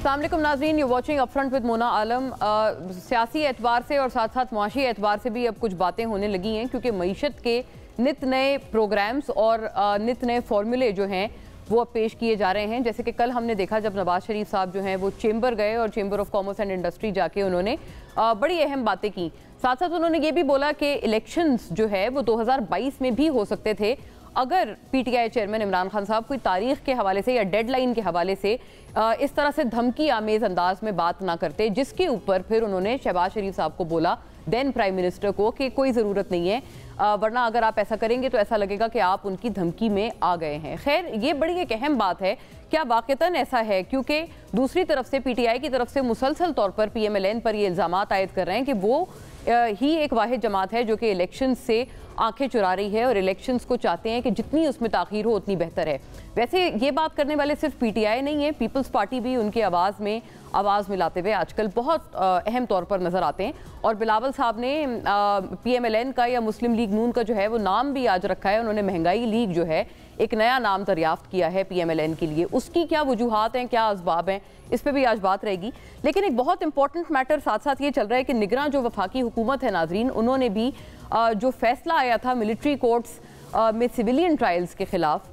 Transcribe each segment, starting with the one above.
अस्सलाम वालेकुम नाज़रीन, you watching upfront with Mona Alam. सियासी एतबार से और साथ साथ मुआशी एतबार से भी अब कुछ बातें होने लगी हैं, क्योंकि मईशत के नित नए प्रोग्राम्स और नित नए फार्मूले जो हैं वो अब पेश किए जा रहे हैं। जैसे कि कल हमने देखा जब नवाज शरीफ साहब जो हैं वो चेंबर गए और chamber of commerce and industry जाके उन्होंने बड़ी अहम बातें की। साथ साथ उन्होंने ये भी बोला कि इलेक्शंस जो है वो 2022 में भी हो सकते थे अगर पीटीआई चेयरमैन इमरान खान साहब कोई तारीख के हवाले से या डेडलाइन के हवाले से इस तरह से धमकी आमेज अंदाज में बात ना करते, जिसके ऊपर फिर उन्होंने शहबाज शरीफ साहब को बोला, देन प्राइम मिनिस्टर को, कि कोई ज़रूरत नहीं है, वरना अगर आप ऐसा करेंगे तो ऐसा लगेगा कि आप उनकी धमकी में आ गए हैं। खैर, ये बड़ी एक अहम बात है, क्या वाक़तन ऐसा है? क्योंकि दूसरी तरफ से पीटीआई की तरफ से मुसलसल तौर पर पीएमएलएन पर ये इल्ज़ामात आयद कर रहे हैं कि वो ही एक वाहिद जमात है जो कि इलेक्शन से आंखें चुरा रही है और इलेक्शंस को चाहते हैं कि जितनी उसमें ताख़ीर हो उतनी बेहतर है। वैसे ये बात करने वाले सिर्फ पीटीआई नहीं है, पीपल्स पार्टी भी उनकी आवाज़ मिलाते हुए आजकल बहुत अहम तौर पर नज़र आते हैं। और बिलावल साहब ने पीएमएलएन का या मुस्लिम लीग नून का जो है वो नाम भी आज रखा है। उन्होंने महंगाई लीग जो है एक नया नाम दरियाफ्त किया है पीएमएलएन के लिए। उसकी क्या वजूहात हैं, क्या असबाब हैं, इस पर भी आज बात रहेगी। लेकिन एक बहुत इंपॉर्टेंट मैटर साथ साथ ये चल रहा है कि निगरान जो वफाकी हुकूमत है नाजरीन, उन्होंने भी जो फैसला आया था मिलिट्री कोर्ट्स में सिविलियन ट्रायल्स के खिलाफ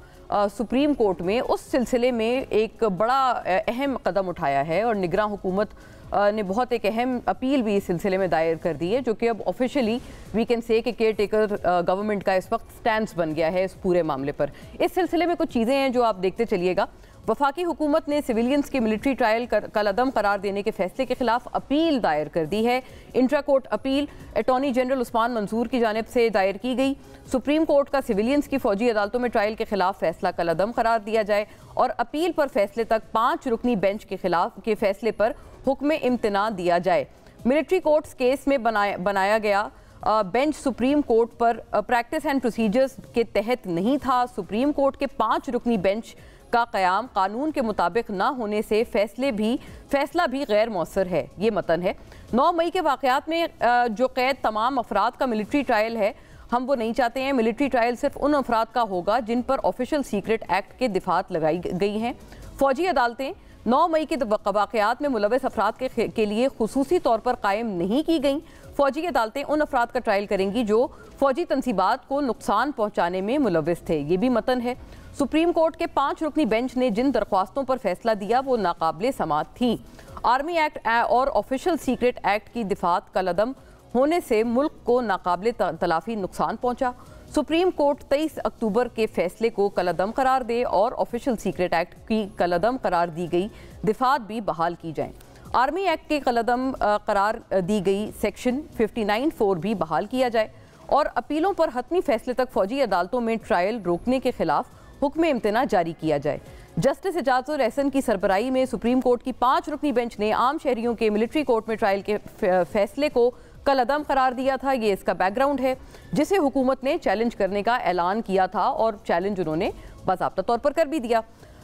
सुप्रीम कोर्ट में, उस सिलसिले में एक बड़ा अहम कदम उठाया है और निगरान हुकूमत ने बहुत एक अहम अपील भी इस सिलसिले में दायर कर दी है, जो कि अब ऑफिशियली वी कैन से कि केयर टेकर गवर्नमेंट का इस वक्त स्टैंड बन गया है इस पूरे मामले पर। इस सिलसिले में कुछ चीज़ें हैं जो आप देखते चलिएगा। वफाकी हुकूमत ने सिविलियंस के मिलिट्री ट्रायल कलअदम करार देने के फैसले के खिलाफ अपील दायर कर दी है। Intra court appeal attorney general Usman Mansoor की जानिब से दायर की गई। सुप्रीम कोर्ट का सिविलियंस की फौजी अदालतों में ट्रायल के खिलाफ फैसला कलअदम करार दिया जाए और अपील पर फैसले तक 5 रुकनी बेंच के खिलाफ के फैसले पर हुक्म इम्तना दिया जाए। मिलिट्री कोर्ट्स केस में बनाया गया बेंच सुप्रीम कोर्ट पर प्रैक्टिस एंड प्रोसीजर्स के तहत नहीं था। सुप्रीम कोर्ट के 5 रुकनी बेंच का क़याम कानून के मुताबिक ना होने से फैसला भी गैर मौसर है। ये मतन है। 9 मई के वाक़यात में जो कैद तमाम अफराद का मिलिट्री ट्रायल है, हम वो नहीं चाहते हैं। मिलिट्री ट्रायल सिर्फ उन अफराद का होगा जिन पर ऑफिशियल सीक्रेट एक्ट के दिफात लगाई गई हैं। फौजी अदालतें 9 मई के वाक़यात में मुलविस अफराद के लिए खुसूसी तौर पर कायम नहीं की गई। फौजी अदालतें उन अफराद का ट्रायल करेंगी जो फौजी तनसीबात को नुकसान पहुँचाने में मुलविस थे। ये भी मतन है। सुप्रीम कोर्ट के 5 रुकनी बेंच ने जिन दरख्वास्तों पर फैसला दिया वो नाकाबिले समाअत थी। आर्मी एक्ट और ऑफिशियल सीक्रेट एक्ट की दिफात कलअदम होने से मुल्क को नाकाबिले तलाफी नुकसान पहुंचा। सुप्रीम कोर्ट 23 अक्टूबर के फैसले को कलअदम करार दे और ऑफिशियल सीक्रेट एक्ट की कलअदम करार दी गई दिफात भी बहाल की जाए। आर्मी एक्ट के कलअदम करार दी गई सेक्शन 59(4) भी बहाल किया जाए और अपीलों पर हतमी फैसले तक फौजी अदालतों में ट्रायल रोकने के खिलाफ हुक्म इम्तना जारी किया जाए। जस्टिस एजाजुर रहसन की सरबराही में सुप्रीम कोर्ट की 5 रुकनी बेंच ने आम शहरियों के मिलिट्री कोर्ट में ट्रायल के फैसले को कलअदम करार दिया था। ये इसका बैकग्राउंड है, जिसे हुकूमत ने चैलेंज करने का ऐलान किया था और चैलेंज उन्होंने बाज़ाब्ता तौर पर कर भी दिया।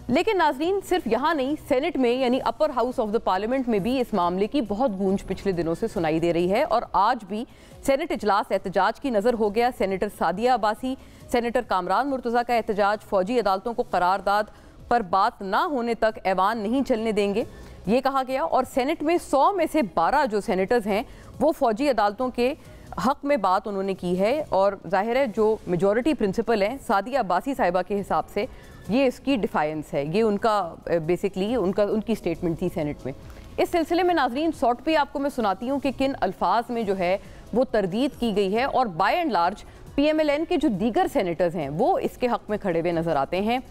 लेकिन नाजरीन, सिर्फ यहाँ नहीं, सेनेट में यानी upper house of the parliament में भी इस मामले की बहुत गूंज पिछले दिनों से सुनाई दे रही है और आज भी सेनेट इजलास एहतजाज की नज़र हो गया। सेनेटर सादिया अब्बासी, सेनेटर कामरान मुर्तज़ा का एहतजाज, फौजी अदालतों को करारदाद पर बात ना होने तक ऐवान नहीं चलने देंगे, ये कहा गया। और सेनेट में 100 में से 12 जो सेनेटर्स हैं वो फौजी अदालतों के हक में बात उन्होंने की है और जाहिर है जो मेजॉरिटी प्रिंसिपल हैं सादिया अब्बासी साहिबा के हिसाब से ये इसकी डिफाइंस है। ये उनका बेसिकली उनकी स्टेटमेंट थी सेनेट में। इस सिलसिले में नाजरीन शॉर्ट पे आपको मैं सुनाती हूँ कि किन अल्फाज में जो है वो तरदीद की गई है और बाय एंड लार्ज पीएमएलएन के जो दीगर सेनेटर्स हैं वो इसके हक में खड़े हुए नजर आते हैं।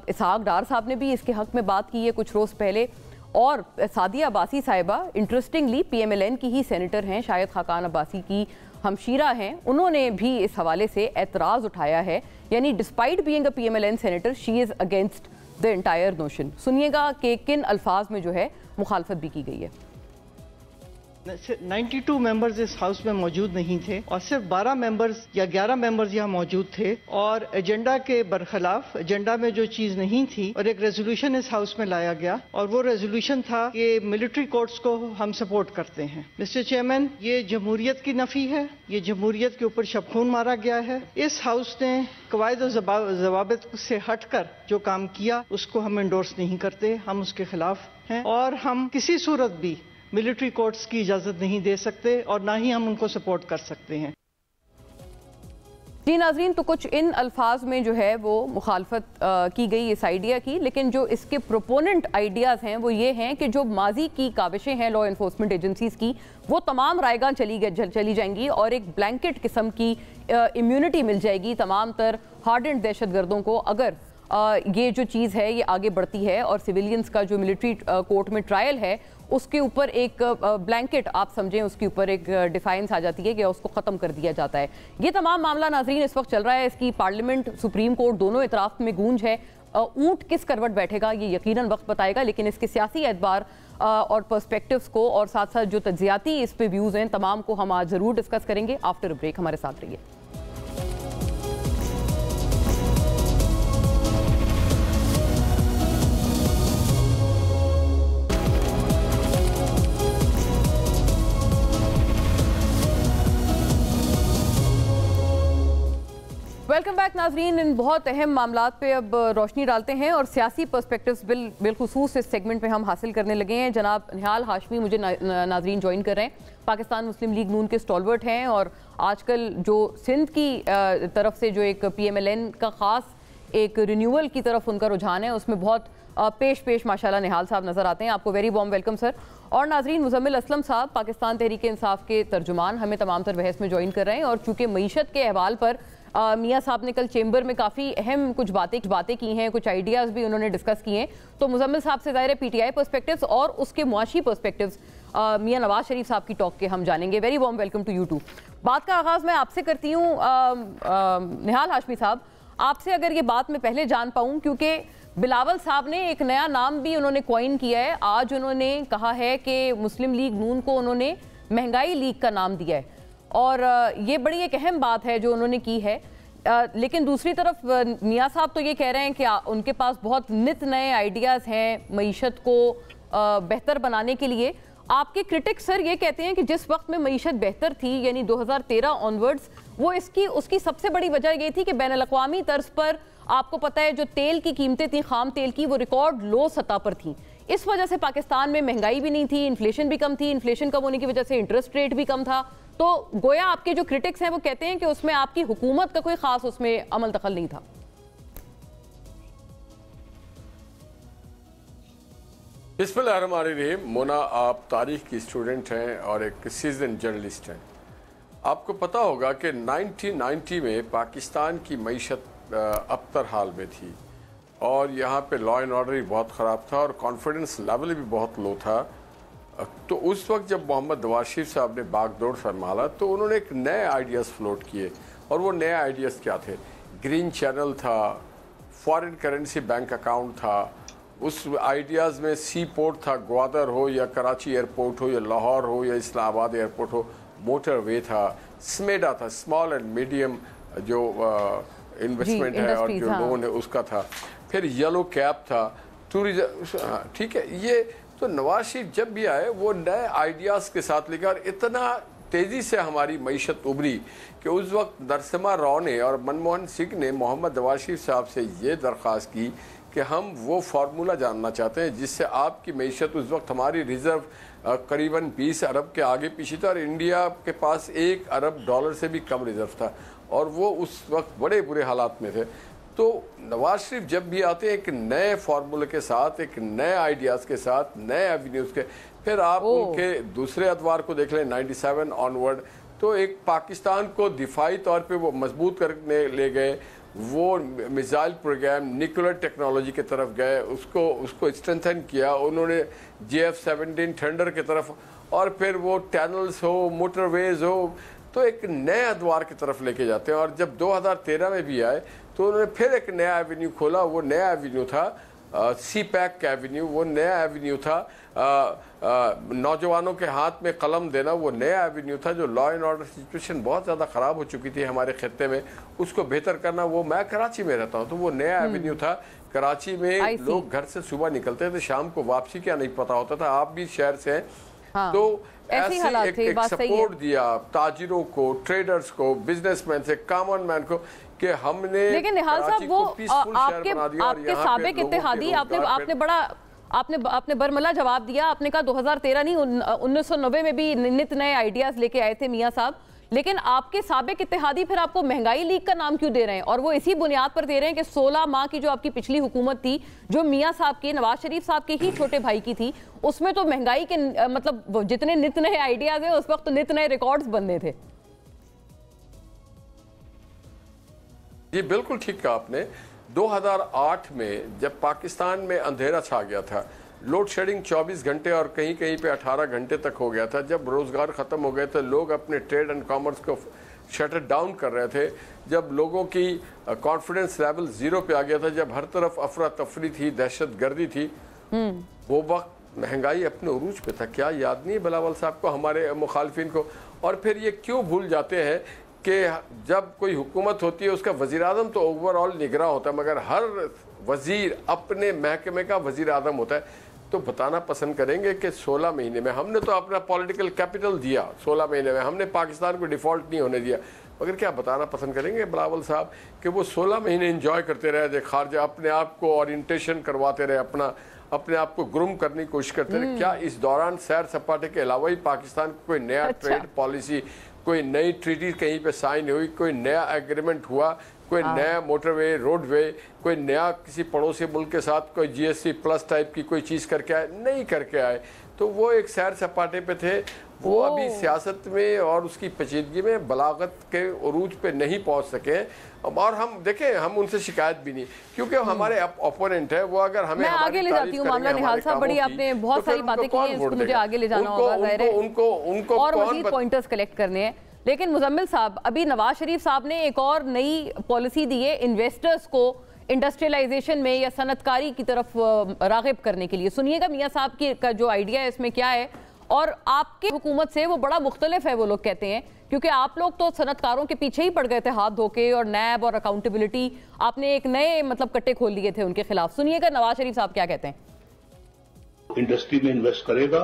इसहाक डार साहब ने भी इसके हक में बात की है कुछ रोज़ पहले और सादिया अब्बासी साहिबा इंटरेस्टिंगली पीएमएलएन की ही सेनेटर हैं, शायद खाकान अब्बासी की हमशीरा हैं। उन्होंने भी इस हवाले से एतराज़ उठाया है, यानी despite being a PMLN senator she is against the entire notion. सुनिएगा कि किन अल्फाज में जो है मुखालफत भी की गई है। 92 मेंबर्स इस हाउस में मौजूद नहीं थे और सिर्फ 12 मेंबर्स या 11 मेंबर्स यहाँ मौजूद थे और एजेंडा के बरखिलाफ एजेंडा में जो चीज नहीं थी और एक रेजोल्यूशन इस हाउस में लाया गया और वो रेजोल्यूशन था कि मिलिट्री कोर्ट्स को हम सपोर्ट करते हैं। मिस्टर चेयरमैन, ये जमहूरियत की नफी है, ये जमहूरियत के ऊपर शबखून मारा गया है। इस हाउस ने कवायद और जवाबित से हटकर जो काम किया उसको हम एंडोर्स नहीं करते, हम उसके खिलाफ हैं और हम किसी सूरत भी मिलिट्री कोर्ट्स की इजाजत नहीं दे सकते और ना ही हम उनको सपोर्ट कर सकते हैं। जी नाजरीन, तो कुछ इन अल्फाज में जो है वो मुखालफत की गई इस आइडिया की, लेकिन जो इसके प्रोपोनेंट आइडियाज़ हैं वो ये हैं कि जो माजी की काविशें हैं लॉ इन्फोर्समेंट एजेंसीज की वो तमाम रायगां चली जाएंगी और एक ब्लैंकेट किस्म की इम्यूनिटी मिल जाएगी तमाम तर हार्डेंड दहशतगर्दों को अगर ये जो चीज़ है ये आगे बढ़ती है और सिविलियंस का जो मिलिट्री कोर्ट में ट्रायल है उसके ऊपर एक ब्लैंकेट आप समझें, उसके ऊपर एक डिफाइंस आ जाती है कि उसको ख़त्म कर दिया जाता है। ये तमाम मामला नाजरीन इस वक्त चल रहा है, इसकी पार्लियामेंट सुप्रीम कोर्ट दोनों इतराफ में गूंज है। ऊंट किस करवट बैठेगा ये यकीनन वक्त बताएगा, लेकिन इसके सियासी एतबार और पर्सपेक्टिव्स को और साथ साथ जो तज्जियाती इस पे व्यूज़ हैं तमाम को हम आज ज़रूर डिस्कस करेंगे। आफ्टर ब्रेक हमारे साथ रहिए। वेलकम बैक नाजरीन। इन बहुत अहम मामलात पे अब रोशनी डालते हैं और सियासी पर्सपेक्टिव्स बिलखुसूस इस सेगमेंट में हम हासिल करने लगे हैं। जनाब निहाल हाशमी मुझे नाजरीन ज्वाइन कर रहे हैं, पाकिस्तान मुस्लिम लीग नून के स्टॉलवर्ट हैं और आजकल जो सिंध की तरफ से जो एक PMLN का ख़ास एक रिन्यूअल की तरफ उनका रुझान है उसमें बहुत पेश माशाल्लाह निहाल साहब नज़र आते हैं। आपको वेरी वार्म वेलकम सर। और नाजरीन मुजम्मिल असलम साहब पाकिस्तान तहरीक इंसाफ के तर्जुमान हमें तमाम तर बहस में ज्वाइन कर रहे हैं और चूँकि मीशत के अहवाल पर मियाँ साहब ने कल चेंबर में काफ़ी अहम कुछ बातें की हैं, कुछ आइडियाज़ भी उन्होंने डिस्कस किए हैं, तो मुजम्मिल साहब से ज़ाहिर है PTI पर्सपेक्टिव्स और उसके मुआशी पर्सपेक्टिव्स मियाँ नवाज शरीफ साहब की टॉक के हम जानेंगे। Very warm welcome to you too. बात का आगाज़ मैं आपसे करती हूँ निहाल हाशमी साहब, आपसे अगर ये बात मैं पहले जान पाऊँ क्योंकि बिलावल साहब ने एक नया नाम भी उन्होंने कॉइन किया है। आज उन्होंने कहा है कि मुस्लिम लीग नून को उन्होंने महंगाई लीग का नाम दिया है और ये बड़ी एक अहम बात है जो उन्होंने की है। लेकिन दूसरी तरफ मियाँ साहब तो ये कह रहे हैं कि उनके पास बहुत नित नए आइडियाज़ हैं मईशत को बेहतर बनाने के लिए। आपके क्रिटिक्स सर ये कहते हैं कि जिस वक्त में मईशत बेहतर थी यानी 2013 ऑनवर्ड्स, वो उसकी सबसे बड़ी वजह ये थी कि बैनुल अक़वामी तर्ज पर आपको पता है जो तेल की कीमतें थी, खाम तेल की, वो रिकॉर्ड लो सतह पर थी। इस वजह से पाकिस्तान में महंगाई भी नहीं थी, इन्फ्लेशन भी कम थी, इन्फ्लेशन कम होने की वजह से इंटरेस्ट रेट भी कम था। तो गोया आपके जो क्रिटिक्स हैं वो कहते हैं कि उसमें आपकी हुकूमत का कोई खास उसमें अमल दखल नहीं था। बिस्मिल्लाहिर्रहमानिर्रहीम। मोना, आप तारीख की स्टूडेंट हैं और एक सीजन जर्नलिस्ट हैं। आपको पता होगा कि 1990 में पाकिस्तान की मईशत अबतर हाल में थी और यहाँ पे लॉ एंड ऑर्डर भी बहुत ख़राब था और कॉन्फिडेंस लेवल भी बहुत लो था। तो उस वक्त जब मोहम्मद नवाज शरीफ साहब ने बागडोर संभाला तो उन्होंने एक नए आइडियाज़ फ्लोट किए और वो नए आइडियाज़ क्या थे? ग्रीन चैनल था, फॉरेन करेंसी बैंक अकाउंट था, उस आइडियाज़ में सी पोर्ट था, ग्वादर हो या कराची एयरपोर्ट हो या लाहौर हो या इस्लामाबाद एयरपोर्ट हो, मोटर वे था, स्मेडा था, स्मॉल एंड मीडियम जो इन्वेस्टमेंट है और जो लोन है उसका था, फिर येलो कैप था, टूरिज्म। ठीक है, ये तो नवाज शरीफ जब भी आए वो नए आइडियाज़ के साथ लेकर इतना तेज़ी से हमारी मईशत उभरी कि उस वक्त नरसिम्हा राव ने और मनमोहन सिंह ने मोहम्मद नवाज शरीफ साहब से ये दरख्वास्त की कि हम वो फार्मूला जानना चाहते हैं जिससे आपकी मईशत, उस वक्त हमारी रिज़र्व करीबन 20 अरब के आगे पीछे था और इंडिया के पास $1 अरब से भी कम रिज़र्व था और वो उस वक्त बड़े बुरे हालात में थे। तो नवाज शरीफ जब भी आते हैं एक नए फार्मूले के साथ, एक नए आइडियाज़ के साथ, नए एवेन्यूज़ के, फिर आप उनके दूसरे अदवार को देख लें 97 ऑनवर्ड, तो एक पाकिस्तान को दिफाई तौर पे वो मजबूत करने ले गए, वो मिसाइल प्रोग्राम, न्यूक्लियर टेक्नोलॉजी की तरफ गए, उसको स्ट्रेंथन किया उन्होंने JF-17 थंडर की तरफ, और फिर वो टनल्स हो, मोटरवेज हो, तो एक नए अदवार की तरफ लेके जाते हैं। और जब 2013 में भी आए तो उन्होंने फिर एक नया एवेन्यू खोला। वो नया एवेन्यू था सी पैक एवेन्यू, वो नया एवेन्यू था। नौजवानों के हाथ में कलम देना वो नया एवेन्यू था। जो लॉ एंड ऑर्डर सिचुएशन बहुत ज़्यादा ख़राब हो चुकी थी हमारे खत्ते में, उसको बेहतर करना, वो मैं कराची में रहता हूँ तो वो नया एवेन्यू था। कराची में लोग घर से सुबह निकलते थे, शाम को वापसी क्या नहीं पता होता था। आप भी शहर से हैं। हाँ, तो ऐसे एक सपोर्ट दिया ताजिरों को, ट्रेडर्स को, बिजनेसमैन से, कॉमन मैन को कि हमने। लेकिन निहाल साहब वो आपके साबिक इत्तेहादी, आपने बरमला जवाब दिया। आपने कहा 2013 नहीं 1990 में भी नित नए आइडियाज लेके आए थे मियां साहब। लेकिन आपके साबिक इत्तेहादी फिर आपको महंगाई लीग का नाम क्यों दे रहे हैं? और वो इसी बुनियाद पर दे रहे हैं कि 16 माह की जो आपकी पिछली हुकूमत थी, जो मियां साहब के, नवाज शरीफ साहब के ही छोटे भाई की थी, उसमें तो महंगाई के मतलब जितने नित नए आइडियाज है उस वक्त तो नित नए रिकॉर्ड्स बनने थे। ये बिल्कुल ठीक कहा आपने। 2008 में जब पाकिस्तान में अंधेरा छा गया था, लोड शेडिंग 24 घंटे और कहीं कहीं पे 18 घंटे तक हो गया था, जब रोजगार खत्म हो गए थे, लोग अपने ट्रेड एंड कॉमर्स को शटर डाउन कर रहे थे, जब लोगों की कॉन्फिडेंस लेवल 0 पे आ गया था, जब हर तरफ अफरा तफरी थी, दहशत गर्दी थी, वो वक्त महंगाई अपने उरूज पे था। क्या याद नहीं बिलावल साहब को, हमारे मुखालफिन को? और फिर ये क्यों भूल जाते हैं कि जब कोई हुकूमत होती है उसका वज़ीर आज़म तो ओवरऑल निगरां होता है, मगर हर वज़ीर अपने महकमे का वज़ीर आज़म होता है। तो बताना पसंद करेंगे कि 16 महीने में हमने तो अपना पॉलिटिकल कैपिटल दिया, 16 महीने में हमने पाकिस्तान को डिफ़ॉल्ट नहीं होने दिया, मगर क्या बताना पसंद करेंगे बिलावल साहब कि वो 16 महीने इंजॉय करते रहे, खारजा अपने आप को ओरिएंटेशन करवाते रहे, अपने आप को ग्रूम करने की कोशिश करते रहे? क्या इस दौरान सैर सपाटे के अलावा ही पाकिस्तान को कोई नया ट्रेड पॉलिसी, कोई नई ट्रीटी कहीं पे साइन हुई, कोई नया एग्रीमेंट हुआ, कोई नया मोटरवे, रोडवे, कोई नया किसी पड़ोसी मुल्क के साथ कोई GST प्लस टाइप की कोई चीज़ करके आए? नहीं करके आए। तो वो एक सैर सपाटे पे थे। वो अभी सियासत में और उसकी पेचीदगी में बलागत के उरूज पे नहीं पहुंच सके। और हम देखें, हम उनसे शिकायत भी नहीं, क्योंकि हमारे ओपोनेंट है। वो अगर हमें आगे ले जाती हूँ मामला, निहाल साहब बड़ी आपने बहुत सारी बातें की हैं, इसको मुझे आगे ले जाना होगा, जाहिर है उनको और मजीद पॉइंटर्स कलेक्ट करने हैं। लेकिन मुजम्मिल साहब, अभी नवाज शरीफ साहब ने एक और नई पॉलिसी दी है इन्वेस्टर्स को इंडस्ट्रियलाइजेशन में या सनतकारी की तरफ राग़िब करने के लिए। सुनिएगा मियां साहब की का जो आइडिया है इसमें क्या है, और आपकी हुकूमत से वो बड़ा मुख्तलिफ है, वो लोग कहते हैं, क्योंकि आप लोग तो सनतकारों के पीछे ही पड़ गए थे हाथ धोके, और नैब और अकाउंटेबिलिटी आपने एक नए मतलब कट्टे खोल लिए थे उनके खिलाफ। सुनिएगा नवाज शरीफ साहब क्या कहते हैं। इंडस्ट्री में इन्वेस्ट करेगा,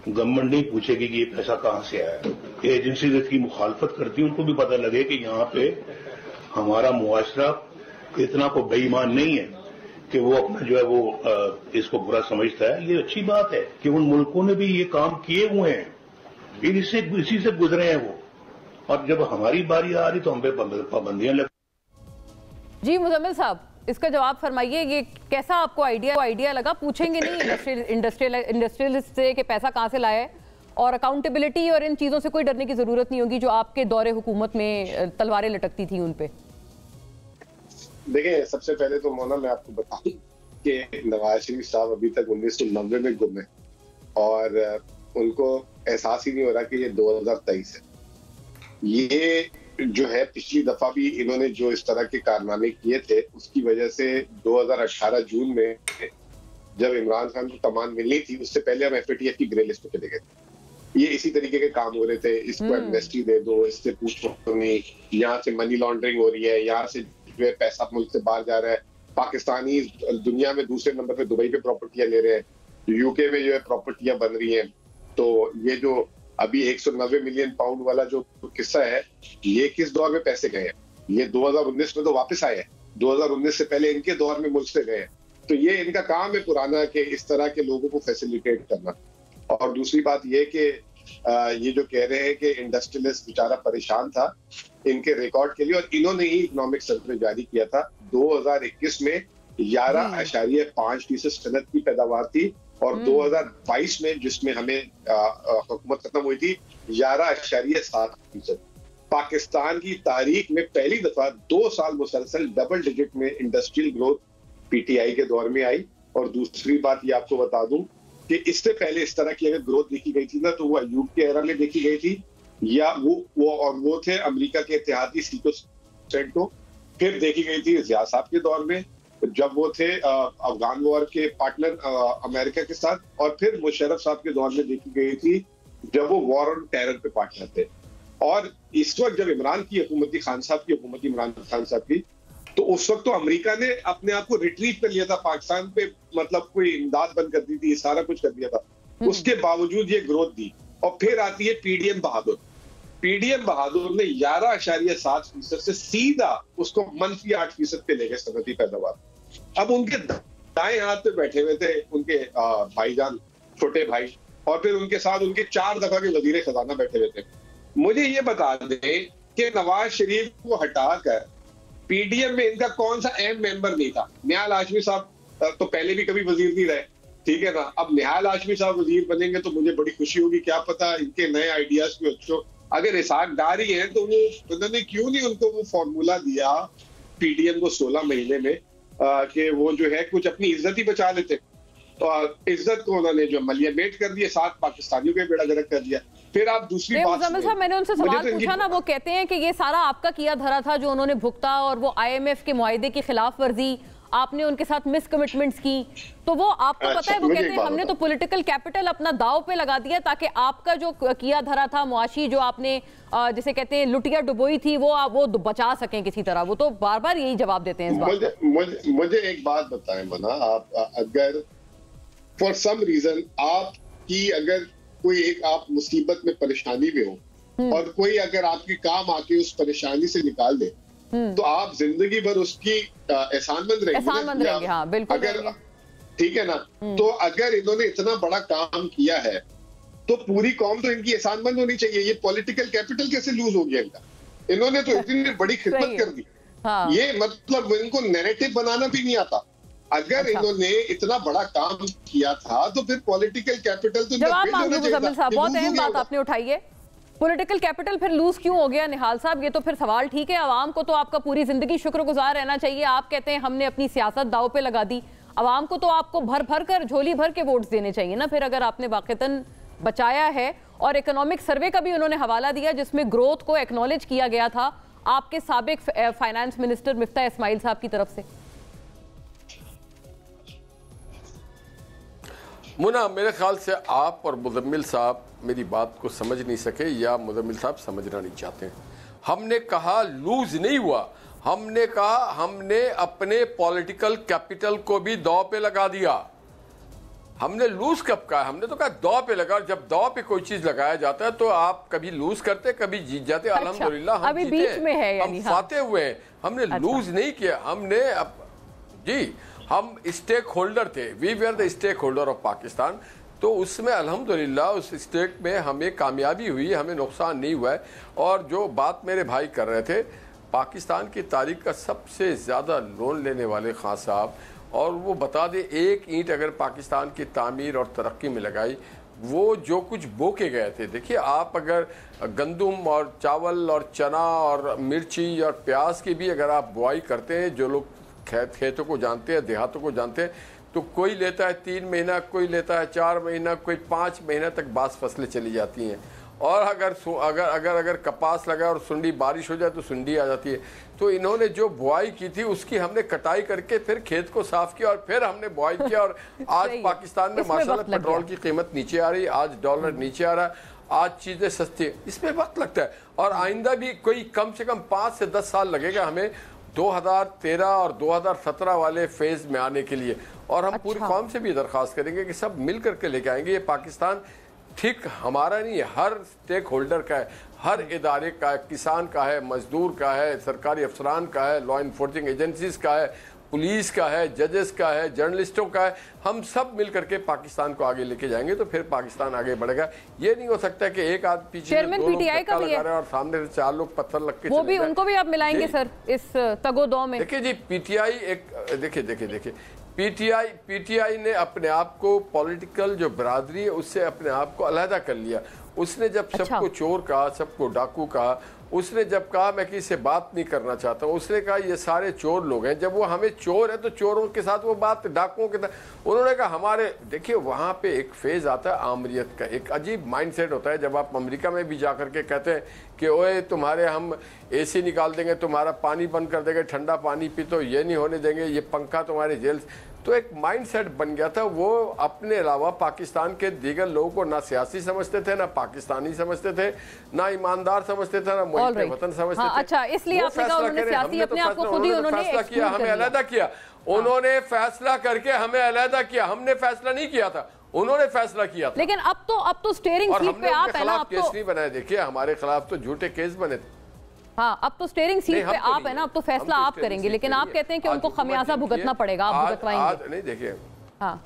गवर्नमेंट नहीं पूछेगी कि ये पैसा कहां से आया। एजेंसी इसकी मुखालफत करती है, उनको भी पता लगे कि यहाँ पे हमारा मुआशरा इतना को बेईमान नहीं है कि वो अपना जो है वो इसको बुरा समझता है। ये अच्छी बात है कि उन मुल्कों ने भी ये काम किए हुए हैं, फिर इसी से गुजरे हैं वो, और जब हमारी बारी आ रही तो हम पे पाबंदियां लग। जी मुजम्मिल साहब, इसका जवाब फरमाइए, ये कैसा आपको आइडिया लगा? पूछेंगे नहीं इंडस्ट्रियलिस्ट से कि पैसा कहाँ से लाया है, और अकाउंटेबिलिटी और इन चीज़ों से कोई डरने की ज़रूरत नहीं होगी जो आपके दौरे हुकूमत में तलवारें लटकती थी उन पे। देखिए, सबसे पहले तो मौना मैं आपको बताऊं कि नवाज शरीफ साहब अभी तक 1990 में गुम है और उनको एहसास ही नहीं हो रहा कि ये 2023 है। ये जो है पिछली दफा भी इन्होंने जो इस तरह के कारनामे किए थे, उसकी वजह से 2018 जून में जब इमरान खान को कमान मिलनी थी, उससे पहले हम FATF की ग्रे लिस्ट पे चले गए। ये इसी तरीके के काम हो रहे थे, इसको एमनेस्टी दे दो, इससे पूछो नहीं, यहाँ से मनी लॉन्ड्रिंग हो रही है, यहाँ से जो है पैसा मुल्क से बाहर जा रहा है। पाकिस्तानी दुनिया में दूसरे नंबर पे दुबई पे प्रॉपर्टियां ले रहे हैं, UK में जो है प्रॉपर्टियां बन रही हैं। तो ये जो अभी 190 मिलियन पाउंड वाला जो किस्सा है, ये किस दौर में पैसे गए हैं? ये 2019 में तो वापस आए हैं, 2019 से पहले इनके दौर में मुल्क से गए हैं। तो ये इनका काम है पुराना कि इस तरह के लोगों को फैसिलिटेट करना। और दूसरी बात ये कि ये जो कह रहे हैं कि इंडस्ट्रियलिस्ट बेचारा परेशान था इनके रिकॉर्ड के लिए, और इन्होंने ही इकोनॉमिक सर्वे जारी किया था 2021 में 11.5% सनत की पैदावार थी, और 2022 में जिसमें हमें हुकूमत खत्म हुई थी 11.7%। पाकिस्तान की तारीख में पहली दफा 2 साल मुसलसल डबल डिजिट में इंडस्ट्रियल ग्रोथ PTI के दौर में आई। और दूसरी बात ये आपको बता दूं कि इससे पहले इस तरह की अगर ग्रोथ देखी गई थी ना, तो वो अयूब के एरा में देखी गई थी, या वो थे अमेरिका के इत्तेहादी सीटो सेंटो, फिर देखी गई थी जिया साहब के दौर में, जब वो थे अफगान वॉर के पार्टनर अमेरिका के साथ, और फिर मुशर्रफ साहब के दौर में देखी गई थी जब वो वॉर ऑन टेरर पे पार्टनर थे। और इस वक्त जब इमरान की हुकूमत थी, खान साहब की हुकूमत थी, इमरान खान साहब की, तो उस वक्त तो अमेरिका ने अपने आप को रिट्रीव कर लिया था पाकिस्तान पे, मतलब कोई इमदाद बंद कर दी थी, सारा कुछ कर दिया था। उसके बावजूद ये ग्रोथ दी। और फिर आती है पीडीएम बहादुर। पीडीएम बहादुर ने 11.7% से सीधा उसको -8% पे ले गए सनती पैदावार। अब उनके दाएं हाथ पे बैठे हुए थे उनके भाईजान, छोटे भाई, और फिर उनके साथ उनके 4 दफा के वजीर खजाना बैठे हुए थे। मुझे ये बता दें कि नवाज शरीफ को हटाकर पीडीएम में इनका कौन सा अहम मेंबर नहीं था। निहाल हाशमी साहब तो पहले भी कभी वजीर नहीं रहे, ठीक है ना। अब निहाल हाशमी साहब वजीर बनेंगे तो मुझे बड़ी खुशी होगी, क्या पता इनके नए आइडियाज को अच्छो। अगर इसाक डार ही है तो वो उन्होंने क्यों नहीं उनको वो फॉर्मूला दिया पीडीएम को 16 महीने में कि वो जो है कुछ अपनी इज्जत ही बचा लेते। तो इज्जत को उन्होंने जो मलियामेट कर दिया, 7 पाकिस्तानियों के बेड़ा गर्क कर दिया। फिर आप दूसरी बात मुजम्मिल साहब, मैंने उनसे सवाल पूछा ना, वो कहते हैं कि ये सारा आपका किया धरा था जो उन्होंने भुगता, और वो आईएमएफ के मुआहदे की खिलाफ वर्जी, आपने उनके साथ मिस कमिटमेंट्स की, तो वो आपको पता है, वो कहते हैं हमने तो पॉलिटिकल कैपिटल अपना दाव पे लगा दिया ताकि आपका जो किया धरा था मुआशी, जो आपने जिसे कहते हैं लुटिया डुबोई थी, वो बचा सकें किसी तरह। वो तो बार बार यही जवाब देते हैं इस बात। मुझे एक बात बताएं मना, आप अगर फॉर सम रीजन आपकी अगर कोई एक आप मुसीबत में परेशानी में हो और कोई अगर आपके काम आके उस परेशानी से निकाल दे, तो आप जिंदगी भर उसकी एहसानमंद रहेंगे। हाँ, बिल्कुल। अगर ठीक है ना, तो अगर इन्होंने इतना बड़ा काम किया है तो पूरी कौम तो इनकी एहसानमंद होनी चाहिए। ये पॉलिटिकल कैपिटल कैसे लूज हो गया इनका? इन्होंने तो इतनी बड़ी खिदमत कर दी। हाँ। ये मतलब इनको नैरेटिव बनाना भी नहीं आता। अगर इन्होंने इतना बड़ा काम किया था तो फिर पॉलिटिकल कैपिटल तो जवाब मांगिए मुजम्मिल साहब, बहुत अहम बात आपने उठाई है। पॉलिटिकल कैपिटल फिर लूज क्यों हो गया निहाल साहब? ये तो फिर सवाल ठीक है, अवाम को तो आपका पूरी जिंदगी शुक्रगुजार रहना चाहिए। आप कहते हैं हमने अपनी सियासत दाव पे लगा दी, अवाम को तो आपको भर भर कर झोली भर के वोट्स देने चाहिए ना फिर, अगर आपने वाकईतन बचाया है। और इकोनॉमिक सर्वे का भी उन्होंने हवाला दिया जिसमें ग्रोथ को एक्नॉलेज किया गया था आपके साबिक फाइनेंस मिनिस्टर मिफ्ता इस्माइल साहब की तरफ से। मुना, मेरे ख्याल से आप और मुजम्मिल साहब मेरी बात को समझ नहीं सके, या मुजम्मिल साहब समझना नहीं चाहते। हमने कहा लूज नहीं हुआ, हमने कहा हमने अपने पॉलिटिकल कैपिटल को भी दांव पे लगा दिया। हमने लूज कब कहा? हमने तो कहा दांव पे लगा। जब दांव पे कोई चीज लगाया जाता है तो आप कभी लूज करते कभी जीत जाते। अच्छा, अल्हम्दुलिल्लाह हम अभी जीते, बीच में है, हम फाते हुए हैं। हमने लूज नहीं किया। हमने जी हम स्टेक होल्डर थे, we were the stakeholder of Pakistan. तो उसमें अल्हम्दुलिल्लाह उस स्टेक में हमें कामयाबी हुई, हमें नुकसान नहीं हुआ है। और जो बात मेरे भाई कर रहे थे, पाकिस्तान की तारीख का सबसे ज़्यादा लोन लेने वाले खान साहब, और वो बता दे एक ईंट अगर पाकिस्तान की तामीर और तरक्की में लगाई, वो जो कुछ बो के गए थे। देखिए, आप अगर गंदम और चावल और चना और मिर्ची और प्याज की भी अगर आप बुआई करते हैं, जो लोग खेतों को जानते हैं, देहातों को जानते हैं, तो कोई लेता है 3 महीना, कोई लेता है 4 महीना, कोई 5 महीना तक बास फसलें चली जाती हैं। और अगर कपास लगा और सुंडी बारिश हो जाए तो सुंडी आ जाती है। तो इन्होंने जो बुआई की थी उसकी हमने कटाई करके फिर खेत को साफ किया और फिर हमने बुआई किया। और आज पाकिस्तान में माशाल्लाह पेट्रोल की कीमत नीचे आ रही है, आज डॉलर नीचे आ रहा है, आज चीज़ें सस्ती है। इसमें वक्त लगता है और आइंदा भी कोई कम से कम 5 से 10 साल लगेगा हमें 2013 और 2017 वाले फेज में आने के लिए। और हम पूरी कौम से भी दरख्वास्त करेंगे कि सब मिल करके लेके आएंगे। ये पाकिस्तान ठीक हमारा नहीं है, हर स्टेक होल्डर का है, हर इदारे का है, किसान का है, मजदूर का है, सरकारी अफसरान का है, लॉ इन्फोर्सिंग एजेंसीज का है, पुलिस का है, जजेस का है, जर्नलिस्टों का है। हम सब मिल करके पाकिस्तान को आगे लेके जाएंगे तो फिर पाकिस्तान आगे बढ़ेगा। ये नहीं हो सकता कि एक आदमी पीछे पीटीआई का भी है और सामने से 4 लोग पत्थर लग के वो भी उनको भी आप मिलाएंगे सर इस तगोदो में। देखिए जी, पीटीआई एक देखिए पीटीआई ने अपने आप को पॉलिटिकल जो बरादरी है उससे अपने आप को अलहदा कर लिया। उसने जब सबको चोर कहा, सबको डाकू कहा, उसने जब कहा मैं किसी से बात नहीं करना चाहता हूँ, उसने कहा ये सारे चोर लोग हैं। जब वो हमें चोर है तो चोरों के साथ वो बात डाकुओं के साथ, उन्होंने कहा हमारे, देखिए वहाँ पे एक फेज आता है आमरीत का, एक अजीब माइंडसेट होता है। जब आप अमेरिका में भी जाकर के कहते हैं कि ओए तुम्हारे हम AC निकाल देंगे, तुम्हारा पानी बंद कर देंगे, ठंडा पानी पी तो ये नहीं होने देंगे, ये पंखा तुम्हारे जेल, तो एक माइंडसेट बन गया था। वो अपने अलावा पाकिस्तान के दीगर लोगों को ना सियासी समझते थे, ना पाकिस्तानी समझते थे, ना ईमानदार समझते थे, ना मुल्क वतन समझते थे। अच्छा, इसलिए आपने कहा उन्होंने सियासी अपने आप को खुद ही उन्होंने फैसला किया, हमें अलहदा किया। उन्होंने फैसला करके हमें अलहदा किया, हमने फैसला नहीं किया था, उन्होंने फैसला किया था। लेकिन अब तो स्टीयरिंग सीट पे आप है ना, अब केस तो नहीं बनाए। देखिए हमारे खिलाफ तो झूठे केस बने थे। हाँ, अब तो स्टीयरिंग सीट पे आप है ना, अब तो फैसला आप करेंगे, लेकिन आप कहते हैं कि उनको खमियाजा भुगतना पड़ेगा, आप भुगतवाएंगे। नहीं देखिए, हाँ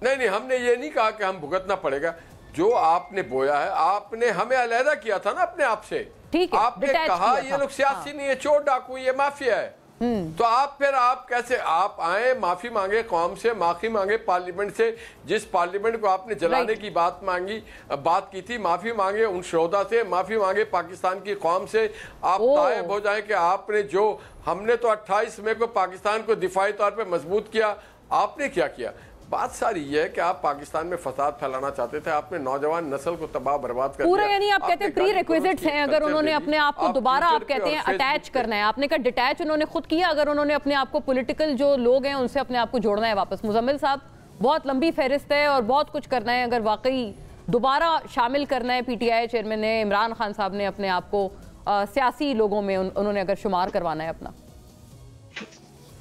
नहीं, हमने ये नहीं कहा कि हम भुगतना पड़ेगा। जो आपने बोया है, आपने हमें अलहदा किया था ना अपने आप से। ठीक है, आपने कहा ये लोग सियासी नहीं है, चोर डाकू, ये माफिया है। तो आप फिर आप कैसे आप आए, माफी मांगे कौम से, माफी मांगे पार्लियामेंट से, जिस पार्लियामेंट को आपने जलाने की बात की थी, माफी मांगे उन शोहदा से, माफी मांगे पाकिस्तान की कौम से। आप तायब हो जाए कि आपने जो, हमने तो 28 मई को पाकिस्तान को दिफाई तौर पर मजबूत किया, आपने क्या किया? बात सारी ये है कि आप पाकिस्तान में फसाद फैलाना चाहते थे, आपने नौजवान नस्ल को तबाह बर्बाद कर पूरा, यानी आप कहते हैं प्री रिक्विजिट्स हैं। अगर उन्होंने अपने आप को दोबारा, आप कहते हैं अटैच करना है, आपने कहा डिटैच उन्होंने खुद किया। अगर उन्होंने अपने आप को पॉलिटिकल जो लोग हैं उनसे अपने आप को जोड़ना है वापस। मुजम्मिल साहब, बहुत लंबी फहरिस्त है और बहुत कुछ करना है। अगर वाकई दोबारा शामिल करना है PTI चेयरमैन ने, इमरान खान साहब ने अपने आप को सियासी लोगों में उन्होंने अगर शुमार करवाना है अपना।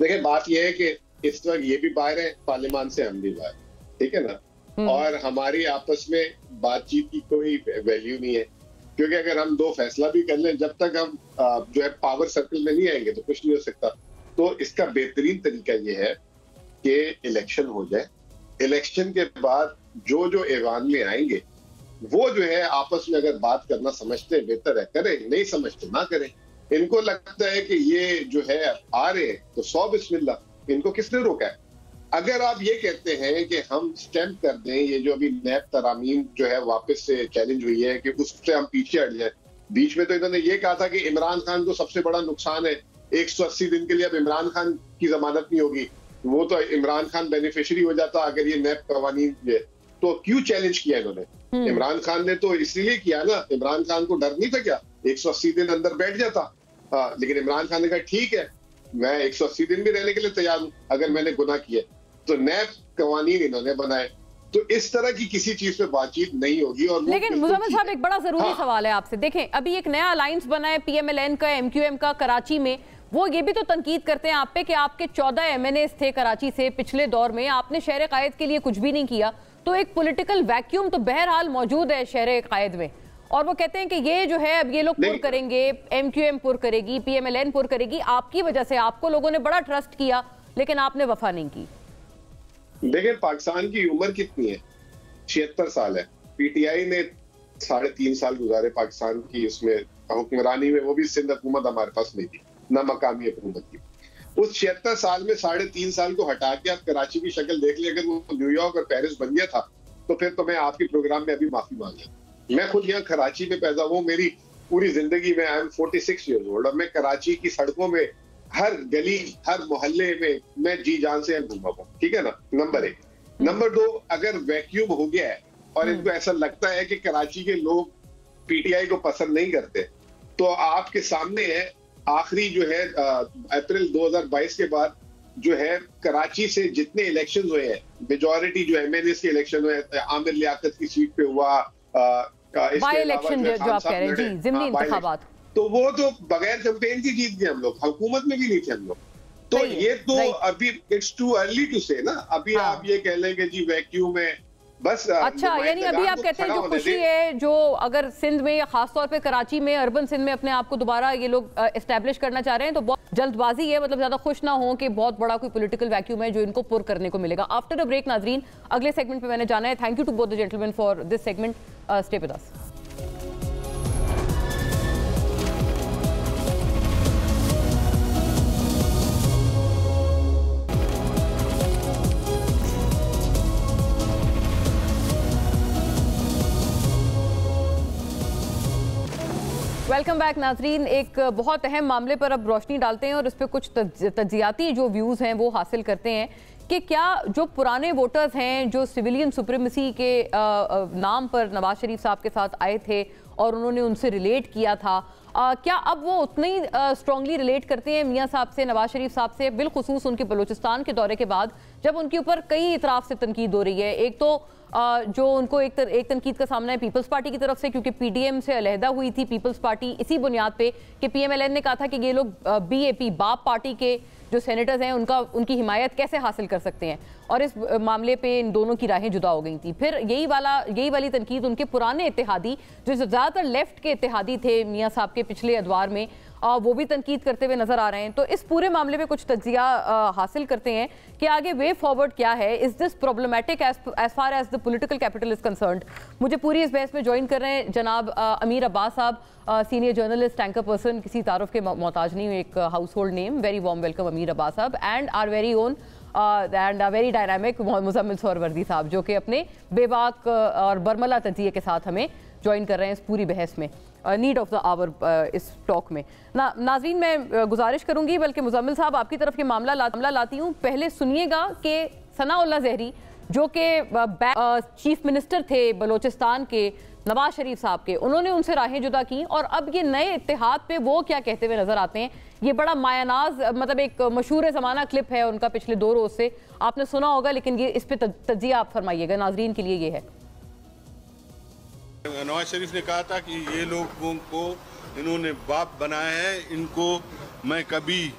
देखिए बात यह है कि इस वक्त ये भी बाहर है पार्लियामान से, हम भी बाहर, ठीक है ना। और हमारी आपस में बातचीत की कोई वैल्यू नहीं है, क्योंकि अगर हम दो फैसला भी कर लें, जब तक हम जो है पावर सर्कल में नहीं आएंगे तो कुछ नहीं हो सकता। तो इसका बेहतरीन तरीका ये है कि इलेक्शन हो जाए, इलेक्शन के बाद जो ऐवान में आएंगे वो जो है आपस में अगर बात करना समझते हैं बेहतर है करें, नहीं समझते ना करें। इनको लगता है कि ये जो है आ रहे हैं तो 100 बिस्मिल्लाह, इनको किसने रोका है? अगर आप ये कहते हैं कि हम स्टैम्प कर दें ये जो अभी नैब तरामीम जो है वापस से चैलेंज हुई है कि उससे हम पीछे हट जाए। बीच में तो इन्होंने ये कहा था कि इमरान खान को सबसे बड़ा नुकसान है 180 दिन के लिए अब इमरान खान की जमानत नहीं होगी, वो तो इमरान खान बेनिफिशियरी हो जाता अगर ये नैब कवानीन है। तो क्यों चैलेंज किया इन्होंने? इमरान खान ने तो इसलिए किया ना, इमरान खान को डर नहीं था क्या 180 दिन अंदर बैठ जाता। लेकिन इमरान खान ने कहा ठीक है मैं 180 दिन भी रहने के लिए तैयार हूं अगर मैंने गुनाह किया। तो नैब कवानीन इन्होंने बनाए। तो इस तरह की किसी चीज पे बातचीत नहीं होगी। और लेकिन मुजम्मिल साहब एक बड़ा जरूरी सवाल है आपसे। देखें अभी एक नया अलायंस बना है PMLN का, MQM का कराची में। वो ये भी तो तनकीद करते हैं आप पे कि आपके 14 MNAs थे कराची से पिछले दौर में, आपने शहर कायद के लिए कुछ भी नहीं किया। तो एक पॉलिटिकल वैक्यूम तो बहरहाल मौजूद है शहर कायद में। और वो कहते हैं कि ये जो है अब ये लोग पुर करेंगे, MQM पुर करेगी, PMLN पुर करेगी, आपकी वजह से। आपको लोगों ने बड़ा ट्रस्ट किया लेकिन आपने वफा नहीं की। देखिए पाकिस्तान की उम्र कितनी है? 76 साल है। PTI ने 3.5 साल गुजारे पाकिस्तान की उसमें हुक्मरानी में, वो भी सिंध हुकूमत हमारे पास नहीं थी, ना मकामी हुकूमत की। उस 76 साल में 3.5 साल को हटा के आप कराची की शक्ल देख लिया। अगर वो न्यूयॉर्क और पेरिस बन गया था तो फिर तो मैं आपके प्रोग्राम में अभी माफी मांग लिया। मैं खुद यहाँ कराची में पैदा हुआ, मेरी पूरी जिंदगी में, आई एम 46 ईयर्स ओल्ड, और मैं कराची की सड़कों में हर गली हर मोहल्ले में मैं जी जान से घूमा हूँ, ठीक है ना। नंबर 1। नंबर 2, अगर वैक्यूम हो गया है और इनको ऐसा लगता है कि कराची के लोग PTI को पसंद नहीं करते, तो आपके सामने है आखिरी जो है अप्रैल 2022 के बाद जो है कराची से जितने इलेक्शन हुए हैं, मेजोरिटी जो MNAs के इलेक्शन हुए, आमिर लियाकत की सीट पे हुआ, बाई इलेक्शन जो आप कह रहे हैं, जी ज़िमनी इंतखाबात, तो वो तो बगैर कैंपेन की जीत गए हम लोग, हुकूमत में भी नहीं थे हम लोग। तो ये तो अभी इट्स टू अर्ली टू से ना। अभी आप ये कह लेंगे जी वैक्यूम है बस। अच्छा, यानी अभी आप कहते हैं जो खुशी है, जो अगर सिंध में या खास तौर पे कराची में, अर्बन सिंध में अपने आप को दोबारा ये लोग एस्टैब्लिश करना चाह रहे हैं, तो बहुत जल्दबाजी है, मतलब ज्यादा खुश ना हो कि बहुत बड़ा कोई पॉलिटिकल वैक्यूम है जो इनको पुर करने को मिलेगा। आफ्टर अ ब्रेक नाजरीन, अगले सेगमेंट पे मैंने जाना है। Thank you to both the gentleman for this segment. Stay with us. Welcome back नाजरीन। एक बहुत अहम मामले पर अब रोशनी डालते हैं और इस पर कुछ तज्जियाती जो व्यूज़ हैं वो हासिल करते हैं कि क्या जो पुराने वोटर्स हैं जो सिविलियन सुप्रीमेसी के नाम पर नवाज शरीफ साहब के साथ आए थे और उन्होंने उनसे रिलेट किया था, क्या अब वो उतने ही स्ट्रांगली रिलेट करते हैं मियां साहब से, नवाज शरीफ साहब से, बिलखुसूस उनके बलूचिस्तान के दौरे के बाद जब उनके ऊपर कई इतराफ से तनकीद हो रही है। एक तो जो उनको एक तनकीद का सामना है पीपल्स पार्टी की तरफ से, क्योंकि पीडीएम से अलहदा हुई थी पीपल्स पार्टी इसी बुनियाद पे कि पीएमएलएन ने कहा था कि ये लोग बीएपी बाप पार्टी के जो सेनेटर्स हैं उनकी हिमायत कैसे हासिल कर सकते हैं, और इस मामले पे इन दोनों की राहें जुदा हो गई थी। फिर यही वाली तनकीद उनके पुराने इत्तेहादी जो ज़्यादातर लेफ्ट के इत्तेहादी थे मियां साहब के पिछले अदवार में, वो भी तनकीद करते हुए नजर आ रहे हैं। तो इस पूरे मामले में कुछ तज्जिया हासिल करते हैं कि आगे वे फॉरवर्ड क्या है। Is this problematic as far as the political capital is concerned. मुझे पूरी इस बहस में ज्वाइन कर रहे हैं जनाब अमीर अब्बास साहब, सीनियर जर्नलिस्ट, एंकर पर्सन, किसी तारुफ के मोहताज नहीं, एक household name. Very warm welcome Amir Abbas sahab. And our very own and very dynamic Muzammil Suhrawardy sahab, जो कि अपने बेबाक और बरमला तजिए के साथ हमें ज्वाइन कर रहे हैं इस पूरी बहस में, नीड ऑफ द आवर इस टॉक में। नाज़रीन मैं गुजारिश करूंगी, बल्कि मुजम्मिल साहब आपकी तरफ ये मामला लाती हूँ। पहले सुनिएगा कि सनाउल्लाह ज़हरी जो कि चीफ मिनिस्टर थे बलोचिस्तान के नवाज शरीफ साहब के, उन्होंने उनसे राहें जुदा की और अब ये नए इत्तेहाद पे वो क्या कहते हुए नजर आते हैं। ये बड़ा मायानाज, मतलब एक मशहूर ज़माना क्लिप है उनका पिछले 2 रोज से, आपने सुना होगा, लेकिन ये इस पर तज्जिया आप फरमाइएगा, नाजरीन के लिए ये है। नवाज शरीफ ने कहा था कि ये लोगों को इन्होंने बाप बनाया है, इनको मैं कभी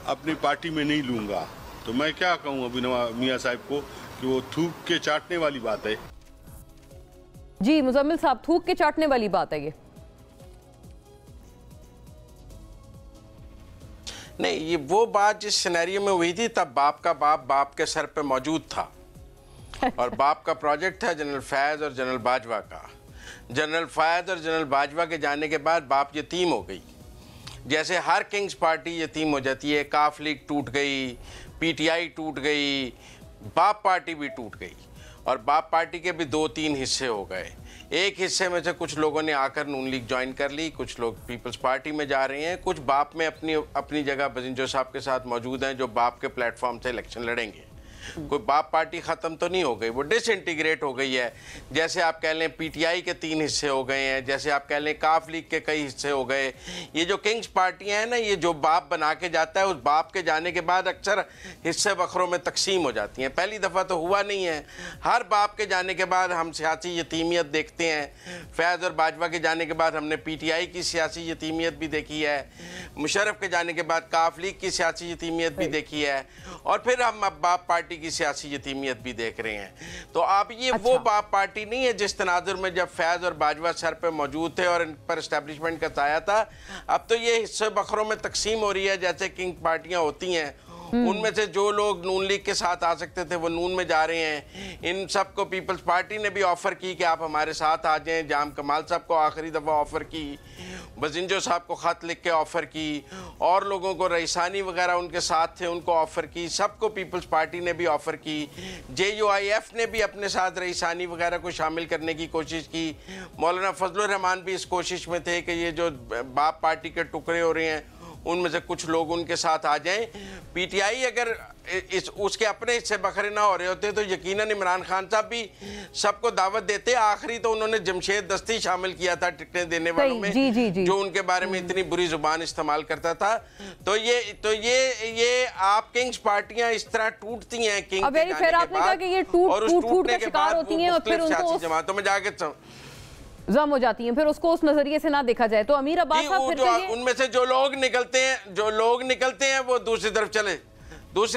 अपनी पार्टी में नहीं लूंगा। तो मैं क्या कहूँ अभी मियां साहब को कि वो थूक के चाटने वाली बात है। जी मुजम्मिल साहब, थूक के चाटने वाली बात है ये? नहीं, ये वो बात जिस सिनेरियो में हुई थी तब बाप का बाप के सर पे मौजूद था और बाप का प्रोजेक्ट था जनरल फैज और जनरल बाजवा का। जनरल फैज और जनरल बाजवा के जाने के बाद बाप यतीम हो गई, जैसे हर किंग्स पार्टी यतीम हो जाती है। काफ लीग टूट गई, पीटीआई टूट गई, बाप पार्टी भी टूट गई और बाप पार्टी के भी 2-3 हिस्से हो गए। एक हिस्से में से कुछ लोगों ने आकर नून लीग ज्वाइन कर ली, कुछ लोग पीपल्स पार्टी में जा रहे हैं, कुछ बाप में अपनी जगह बजिंजो साहब के साथ मौजूद हैं जो बाप के प्लेटफॉर्म से इलेक्शन लड़ेंगे। कोई बाप पार्टी ख़त्म तो नहीं हो गई, वो डिसइंटीग्रेट हो गई है। जैसे आप कह लें पीटीआई के 3 हिस्से हो गए हैं, जैसे आप कह लें काफ लीग के कई हिस्से हो गए। ये जो किंग्स पार्टियां हैं ना, ये जो बाप बना के जाता है, उस बाप के जाने के बाद अक्सर हिस्से बखरों में तकसीम हो जाती हैं। पहली दफ़ा तो हुआ नहीं है, हर बाप के जाने के बाद हम सियासी यतीमियत देखते हैं। फैज़ और बाजवा के जाने के बाद हमने पीटीआई की सियासी यतीमियत भी देखी है, मुशर्रफ के जाने के बाद काफ लीग की सियासी यतीमियत भी देखी है, और फिर हम अब बाप पार्टी की सियासी यतीमियत भी देख रहे हैं। तो अब ये वो बाप पार्टी नहीं है जिस तनाजुर में जब फैज और बाजवा सर पे मौजूद थे और इन पर एस्टेब्लिशमेंट का साया था। अब तो ये हिस्से बखरों में तकसीम हो रही है, जैसे किंग पार्टियां होती हैं। उनमें से जो लोग नून लीग के साथ आ सकते थे वो नून में जा रहे हैं। इन सबको पीपल्स पार्टी ने भी ऑफर की कि आप हमारे साथ आ जाएं। जाम कमाल साहब को आखिरी दफ़ा ऑफर की, बजिंजो साहब को ख़त लिख के ऑफ़र की, और लोगों को रईसानी वगैरह उनके साथ थे उनको ऑफ़र की, सबको पीपल्स पार्टी ने भी ऑफ़र की। JUIF ने भी अपने साथ रईसानी वगैरह को शामिल करने की कोशिश की। मौलाना फजलुर रहमान भी इस कोशिश में थे कि ये जो बाप पार्टी के टुकड़े हो रहे हैं उनमें से कुछ लोग उनके साथ आ जाएं। पीटीआई अगर उसके अपने हिस्से बखरे ना हो रहे होते तो यकीनन इमरान खान साहब भी सबको दावत देते। आखिरी तो उन्होंने जमशेद दस्ती शामिल किया था टिकटें देने वालों में, जी। जो उनके बारे में इतनी बुरी जुबान इस्तेमाल करता था। तो ये आप किंग्स पार्टियां इस तरह टूटती हैं किंग के जाने के बाद, और उस टूटने के बाद सियासी जमातों में जाके जम हो जाती हैं, फिर उसको उस नजरिए से ना देखा जाए। तो अमीर अब्बास साहब, फिर उनमें से जो लोग निकलते हैं वो दूसरी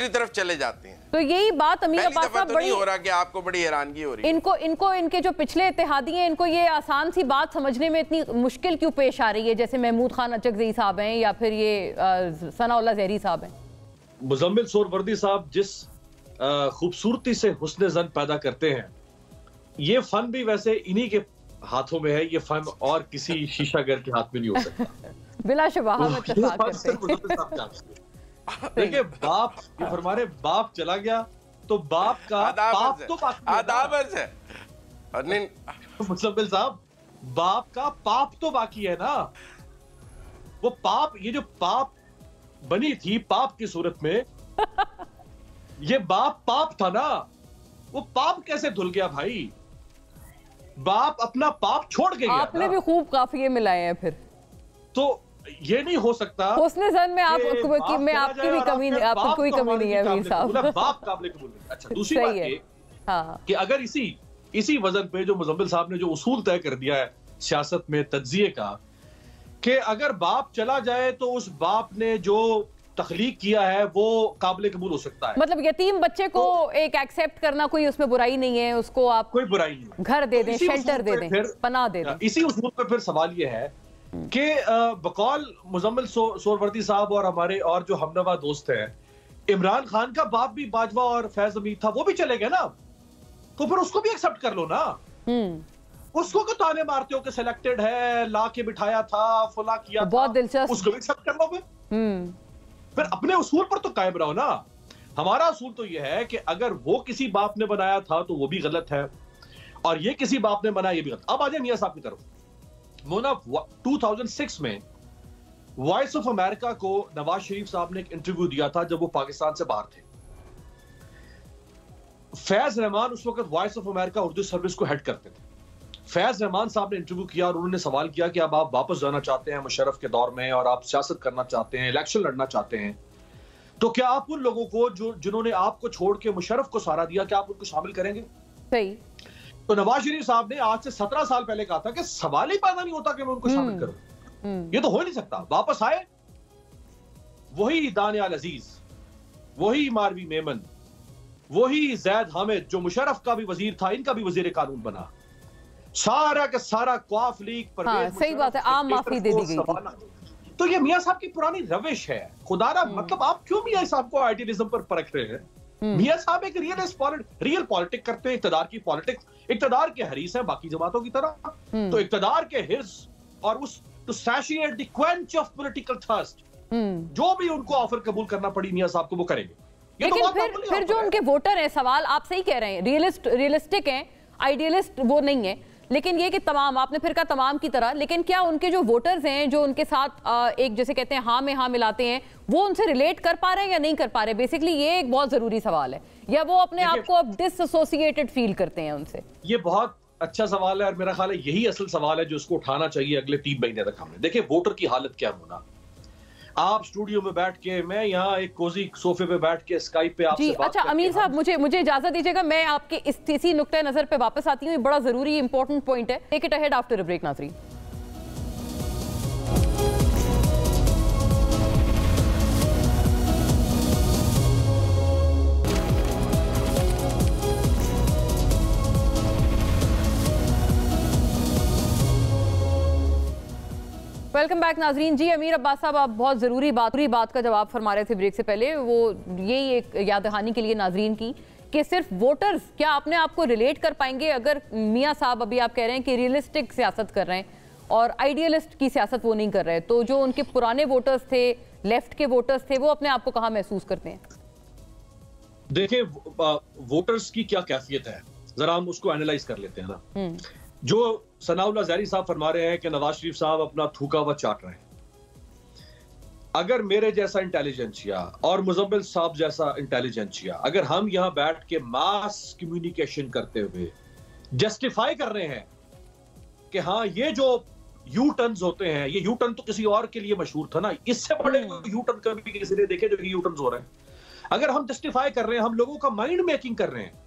तरफ चले जाते हैं। तो यही बात अमीर अब्बास साहब, बड़ी हो रहा कि आपको बड़ी हैरानगी हो रही है। इनको इनके जो पिछले इत्तेहादी हैं, इनको ये आसान सी बात समझने में इतनी मुश्किल क्यों पेश आ रही है, जैसे महमूद खान अचकज़ई साहब हैं या फिर ये सनाउल्लाह ज़हरी साहब हैं? मुजम्मिल सोहरवर्दी साहब जिस खूबसूरती से हुस्न ज़न पैदा करते हैं, ये फन भी वैसे इन्हीं के हाथों में है। ये फन और किसी शीशागर के हाथ में नहीं हो सकता। बिला शुबा हम इत्तेफाक करते हैं। देखिए, बाप हमारे बाप चला गया तो बाप का बाप तो आदाब है। मुजम्मिल साहब, बाप का पाप तो बाकी है ना। वो पाप, ये जो पाप बनी थी पाप की सूरत में, ये बाप पाप था ना, वो पाप कैसे धुल गया भाई? बाप अपना पाप छोड़ के गया। आपने भी खूब काफिये मिलाए हैं फिर तो ये नहीं हो सकता। हुस्न ज़न में आप में आपकी भी कमी नहीं, आपकी कोई कमी नहीं है अमीर साहब। बाप काबिल कबूल नहीं। अच्छा, दूसरी बात ये कि अगर इसी वजन पे जो मुजम्मिल साहब ने जो उसूल तय कर दिया है सियासत में तज्जिए का, कि अगर बाप चला जाए तो उस बाप ने जो तख्लीक किया है वो काबिल कबूल हो सकता है। मतलब यतीम बच्चे को एक एक्सेप्ट करना कोई उसमें बुराई नहीं है, उसको आप कोई बुराई नहीं, घर दे दें, शेल्टर दे दें, पनाह दे दें। इसी उसूल पे फिर सवाल ये है कि बकौल मुजम्मिल सोहरवर्दी साहब और हमारे और जो हमनवा दोस्त हैं, इमरान खान का बाप भी बाजवा और फैज हमीद था, वो भी चले गए ना, तो फिर उसको भी एक्सेप्ट कर लो ना। उसको क्यों ताने मारते हो कि सिलेक्टेड है, ला के बिठाया था, फुला किया था, बहुत दिलचस्प, उसको भी एक्सेप्ट कर लो फिर अपने उसूल पर तो कायम रहो ना। हमारा उसूल तो यह है कि अगर वो किसी बाप ने बनाया था तो वो भी गलत है, और ये किसी बाप ने बनाया ये भी गलत। अब आ जाए मियां साहब की तरफ। मोना 2006 में वॉइस ऑफ अमेरिका को नवाज शरीफ साहब ने एक इंटरव्यू दिया था जब वो पाकिस्तान से बाहर थे। फैज रहमान उस वक्त voice of America Urdu service को हेड करते थे। फैज रहमान साहब ने इंटरव्यू किया और उन्होंने सवाल किया कि अब आप वापस जाना चाहते हैं मुशर्रफ के दौर में और आप सियासत करना चाहते हैं, इलेक्शन लड़ना चाहते हैं, तो क्या आप उन लोगों को जिन्होंने आपको छोड़ के मुशर्रफ को सहारा दिया, क्या आप उनको शामिल करेंगे? सही। तो नवाज शरीफ साहब ने आज से 17 साल पहले कहा था कि सवाल ही पैदा नहीं होता कि मैं उनको शामिल करूं, ये तो हो ही नहीं सकता। वापस आए वही दानियाल अजीज, वही मारवी मेमन, वही जैद हामिद जो मुशर्रफ का भी वजीर था, इनका भी वजीर कानून बना, सारा का सारा क्वाफ लीग पर। हाँ, सही बात है, आम माफी दे दी गई थी। तो ये मियां साहब की पुरानी रविश है। खुदारा मतलब आप क्यों मियां साहब को आइडियलिज्म पर परख रहे हैं? मियां साहब एक रियल पॉलिटिक करते हैं, इक्तदार की पॉलिटिक्स, इक्तदार के हरीस हैं बाकी जमातों की तरह। तो इक्तदार के हिर्स और उस to satisfy the quench of political thirst, जो भी उनको ऑफर कबूल करना पड़ी मियां साहब को वो करेंगे। लेकिन फिर जो उनके वोटर हैं, सवाल आप सही कह रहे हैं, रियलिस्टिक हैं, आइडियलिस्ट वो नहीं है, लेकिन ये कि तमाम, आपने फिर कहा तमाम की तरह, लेकिन क्या उनके जो वोटर्स हैं जो उनके साथ एक जैसे कहते हैं हाँ में हाँ मिलाते हैं, वो उनसे रिलेट कर पा रहे हैं या नहीं कर पा रहे? बेसिकली ये एक बहुत जरूरी सवाल है, या वो अपने आप को अब डिसएसोसिएटेड फील करते हैं उनसे? ये बहुत अच्छा सवाल है और मेरा ख्याल है यही असल सवाल है जो उसको उठाना चाहिए अगले 3 महीने तक। हमने देखिए वोटर की हालत क्या होना, आप स्टूडियो में बैठ के, मैं यहाँ एक कोजी सोफे पे बैठ के स्काइप पे आपसे बात। अच्छा अमीर साहब, मुझे इजाजत दीजिएगा, मैं आपके इसी नुक्ते नजर पे वापस आती हूँ। ये बड़ा जरूरी इंपॉर्टेंट पॉइंट है। Take it ahead after a break नाज़रीन। वेलकम बैक नाजरीन। जी अमीर अब्बास साहब, आप बहुत ज़रूरी बात का जवाब फरमा रहे थे ब्रेक से पहले, वो यही एक याद दहानी के लिए नाजरीन की कि सिर्फ वोटर्स क्या अपने आप को रिलेट कर पाएंगे अगर मियां साहब अभी आप कह रहे हैं कि रियलिस्टिक सियासत कर रहे हैं और आइडियलिस्ट की सियासत वो नहीं कर रहे, तो जो उनके पुराने वोटर्स थे, लेफ्ट के वोटर्स थे, वो अपने आप को कहाँ महसूस करते हैं? देखिए वोटर्स की क्या कैफियत है जरा हम उसको एनालाइज कर लेते हैं ना। जो सनाउल्लाह ज़हरी साहब फरमा रहे हैं कि नवाज शरीफ साहब अपना थूका हुआ चाट रहे हैं, अगर मेरे जैसा इंटेलिजेंसिया और मुजम्मिल साहब जैसा इंटेलिजेंसिया, अगर हम यहां बैठ के मास कम्युनिकेशन करते हुए जस्टिफाई कर रहे हैं कि हाँ ये जो यू टर्न्स होते हैं, ये यू टर्न तो किसी और के लिए मशहूर था ना, इससे बड़े यू टर्न कभी किसी ने देखे जो यू टर्न्स हो रहे हैं, अगर हम जस्टिफाई कर रहे हैं, हम लोगों का माइंड मेकिंग कर रहे हैं,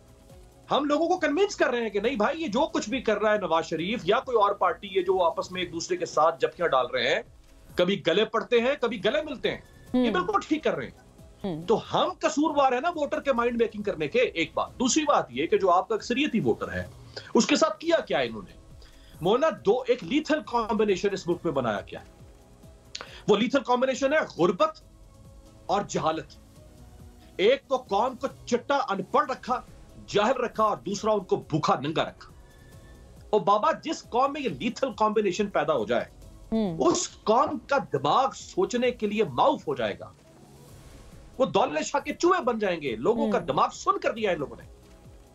हम लोगों को कन्विंस कर रहे हैं कि नहीं भाई ये जो कुछ भी कर रहा है नवाज शरीफ या कोई और पार्टी, ये जो आपस में एक दूसरे के साथ जबकियां डाल रहे हैं, कभी गले पड़ते हैं कभी गले मिलते हैं, ये बिल्कुल ठीक कर रहे हैं। तो हम कसूरवार है ना वोटर के माइंड मेकिंग करने के। एक बात। दूसरी बात ये कि जो आपका अक्सरियती वोटर है उसके साथ किया क्या इन्होंने? मोना एक लीथल कॉम्बिनेशन इस मुल्क में बनाया क्या है? वो लीथल कॉम्बिनेशन है गुर्बत और जहालत। एक तो कौम को चिट्टा अनपढ़ रखा, जाहिल रखा, और दूसरा उनको भूखा नंगा रखा। और बाबा जिस कौम में ये लीथल कॉम्बिनेशन पैदा हो जाए उस कौम का दिमाग सोचने के लिए माउफ हो जाएगा, वो दौलत शाह के चूहे बन जाएंगे। लोगों का दिमाग सुन कर दिया है लोगों ने,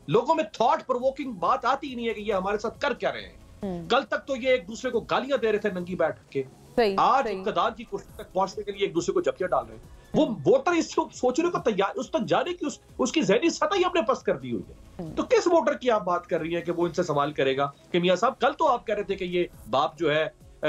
लोगों में थॉट प्रोवोकिंग बात आती ही नहीं है कि ये हमारे साथ कर क्या रहे हैं। कल तक तो ये एक दूसरे को गालियां दे रहे थे नंगी बैठ के, आज इक़्तिदार की कुर्सी तक पहुंचने के लिए एक दूसरे को जब्तियां डाल रहे हैं। वो वोटर इसको सोचने को तैयार, उस तक जाने की उसकी ज़हनी सतह ही हमने पस्त कर दी हुई है। तो किस वोटर की आप बात कर रही हैं कि वो इनसे सवाल करेगा कि मियां साहब कल तो आप कह रहे थे कि ये बाप जो है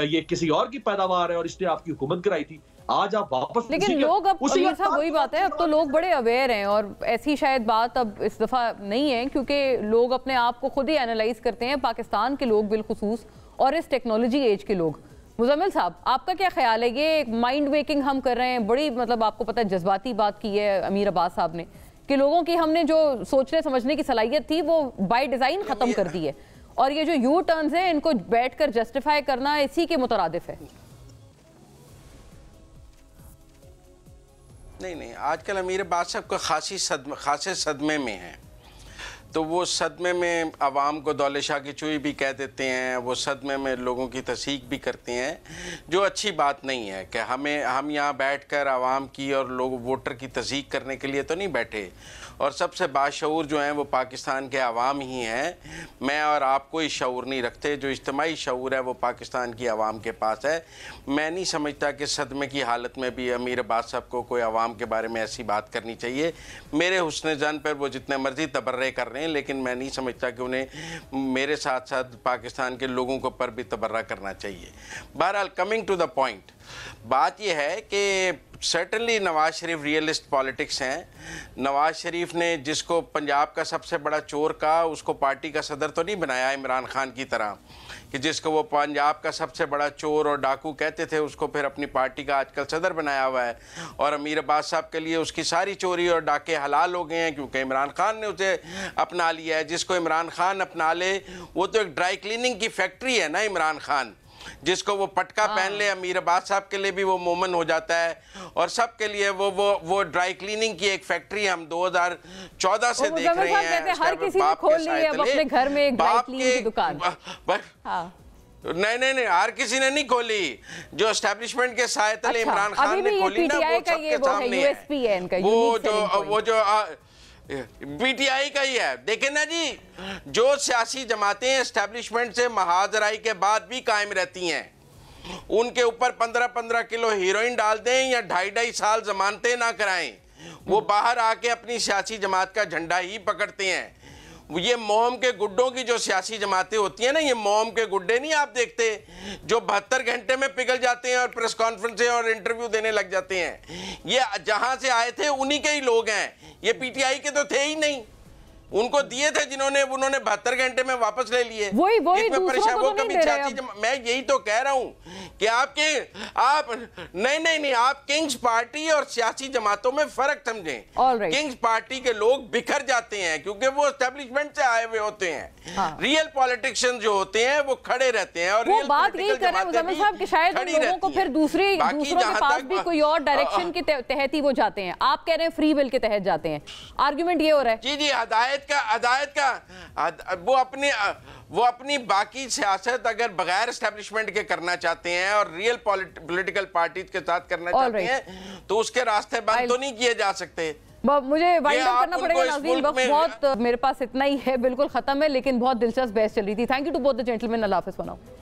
ये किसी और की पैदावार है और इसने आपकी हुकूमत कराई थी, आज आप वापस। लेकिन लोग अब साहब वही बात है, अब तो लोग बड़े अवेयर हैं और ऐसी शायद बात अब इस दफा नहीं है, क्योंकि लोग अपने आप को खुद ही एनालाइज करते हैं, पाकिस्तान के लोग बिलखुसूस और इस टेक्नोलॉजी एज के लोग। मुजम्मिल साहब, आपका क्या ख्याल है? ये माइंड मेकिंग हम कर रहे हैं, बड़ी मतलब आपको पता है जज्बाती बात की है अमीर अब्बास साहब ने कि लोगों की हमने जो सोचने समझने की सलाहियत थी वो बाय डिजाइन खत्म कर दी है, और ये जो यू टर्न्स हैं इनको बैठकर जस्टिफाई करना इसी के मुतरादिफ है। नहीं, आजकल अमीर अब्बास साहब को खासे सदमे में हैं, तो वो सदमे में आवाम को दौले शाह की चूई भी कह देते हैं, वो सदमे में लोगों की तस्दीक भी करते हैं, जो अच्छी बात नहीं है कि हम यहाँ बैठकर आवाम की और लोग वोटर की तस्दीक करने के लिए तो नहीं बैठे, और सबसे बाशऊर जो हैं वो पाकिस्तान के आवाम ही हैं। मैं और आप कोई शऊर नहीं रखते, जो इज्तिमाई शऊर है वो पाकिस्तान की आवाम के पास है। मैं नहीं समझता कि सदमे की हालत में भी अमीर अब्बास साहब को कोई आवाम के बारे में ऐसी बात करनी चाहिए। मेरे हुस्न ज़न पर वो जितने मर्जी तबर्रे कर रहे हैं, लेकिन मैं नहीं समझता कि उन्हें मेरे साथ साथ पाकिस्तान के लोगों को पर भी तबर्रा करना चाहिए। बहरहाल, कमिंग टू द पॉइंट, बात यह है कि certainly Nawaz Sharif realist politics हैं। नवाज शरीफ ने जिसको पंजाब का सबसे बड़ा चोर कहा, उसको पार्टी का सदर तो नहीं बनाया इमरान खान की तरह, कि जिसको वो पंजाब का सबसे बड़ा चोर और डाकू कहते थे, उसको फिर अपनी पार्टी का आजकल सदर बनाया हुआ है। और अमीर अब्बास साहब के लिए उसकी सारी चोरी और डाके हलाल हो गए हैं, क्योंकि इमरान खान ने उसे अपना लिया है। जिसको इमरान खान अपना ले, वो तो एक ड्राई क्लीनिंग की फैक्ट्री है ना इमरान खान। जिसको वो पटका पहन ले, अमीर अब्बास साहब के लिए भी वो मोमन हो जाता है, और सब के लिए वो ड्राई क्लीनिंग की एक फैक्ट्री हम 2014 से देख रहे हैं। हर किसी ने खोल ली है अब अपने घर में एक ड्राई क्लीनिंग की दुकान। नहीं, हर किसी ने नहीं खोली, जो एस्टेब्लिशमेंट के साए तले इमरान खान ने खोली ना, वो सबके सामने है। वो जो पीटीआई का ही है। देखें ना जी, जो सियासी जमातें एस्टेब्लिशमेंट से महाजराई के बाद भी कायम रहती हैं, उनके ऊपर 15-15 किलो हीरोइन डाल दें या 2.5 साल जमानतें ना कराएं, वो बाहर आके अपनी सियासी जमात का झंडा ही पकड़ते हैं। ये मोम के गुड्डों की जो सियासी जमातें होती हैं ना, ये मोम के गुड्डे नहीं आप देखते, जो 72 घंटे में पिघल जाते हैं और प्रेस कॉन्फ्रेंसें और इंटरव्यू देने लग जाते हैं। ये जहां से आए थे उन्हीं के ही लोग हैं, ये पीटीआई के तो थे ही नहीं। उनको दिए थे उन्होंने 72 घंटे में वापस ले लिए। वही परेशान वो कभी मैं यही तो कह रहा हूं कि आप नहीं, आप किंग्स पार्टी और सियासी जमातों में फर्क समझें। किंग्स पार्टी के लोग बिखर जाते हैं क्योंकि वो एस्टेब्लिशमेंट से आए हुए होते हैं। हाँ। रियल पॉलिटिशियन जो होते हैं वो खड़े रहते हैं, और वो बात यही कर रहे हैं मुजम्मिल साहब कि शायद लोगों को फिर दूसरों के पास भी कोई और डायरेक्शन के तहत ही वो जाते हैं। आप कह रहे हैं फ्री विल के तहत जाते हैं, आर्गुमेंट ये हो रहा है। जी, अदायत का वो अपनी बाकी सियासत अगर बगैर एस्टेब्लिशमेंट के करना चाहते हैं और रियल पॉलिटिकल पार्टीज के साथ करना चाहते हैं, तो उसके रास्ते बंद तो नहीं किए जा सकते। मुझे वाइंड अप करना पड़ेगा नाज़रीन, बहुत मेरे पास इतना ही है, बिल्कुल खत्म है, लेकिन बहुत दिलचस्प बहस चल रही थी। Thank you to both the gentleman. अल्लाह हाफ़िज़।